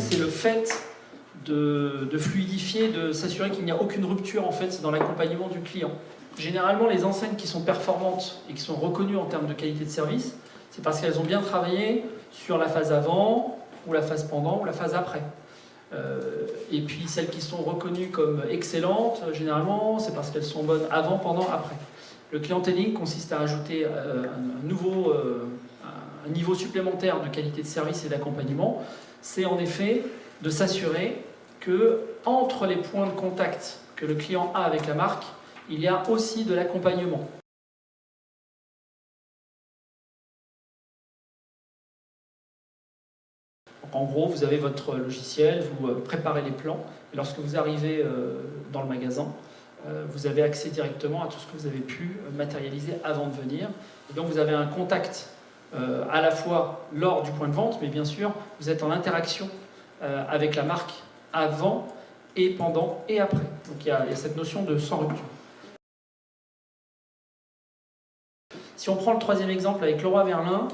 c'est le fait de fluidifier, de s'assurer qu'il n'y a aucune rupture en fait, dans l'accompagnement du client. Généralement, les enseignes qui sont performantes et qui sont reconnues en termes de qualité de service, c'est parce qu'elles ont bien travaillé sur la phase avant, ou la phase pendant, ou la phase après. Et puis celles qui sont reconnues comme excellentes, généralement, c'est parce qu'elles sont bonnes avant, pendant, après. Le clienteling consiste à ajouter un niveau supplémentaire de qualité de service et d'accompagnement. C'est en effet de s'assurer que entre les points de contact que le client a avec la marque, il y a aussi de l'accompagnement. En gros, vous avez votre logiciel, vous préparez les plans, et lorsque vous arrivez dans le magasin, vous avez accès directement à tout ce que vous avez pu matérialiser avant de venir. Et donc vous avez un contact à la fois lors du point de vente, mais bien sûr, vous êtes en interaction avec la marque avant et pendant et après. Donc il y a cette notion de sans rupture. Si on prend le troisième exemple avec Leroy Merlin,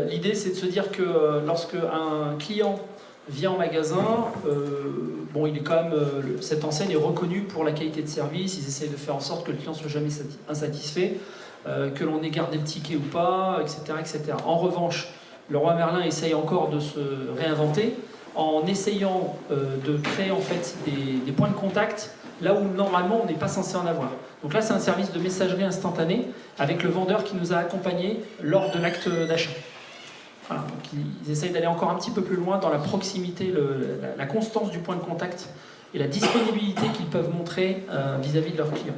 l'idée c'est de se dire que lorsque un client vient en magasin, bon, il est quand même, cette enseigne est reconnue pour la qualité de service, ils essayent de faire en sorte que le client ne soit jamais insatisfait, que l'on ait gardé le ticket ou pas, etc., etc. En revanche, Leroy Merlin essaye encore de se réinventer en essayant de créer en fait des points de contact là où normalement on n'est pas censé en avoir. Donc là c'est un service de messagerie instantanée avec le vendeur qui nous a accompagnés lors de l'acte d'achat. Voilà, donc ils essayent d'aller encore un petit peu plus loin dans la proximité, la constance du point de contact et la disponibilité qu'ils peuvent montrer vis-à-vis de leurs clients.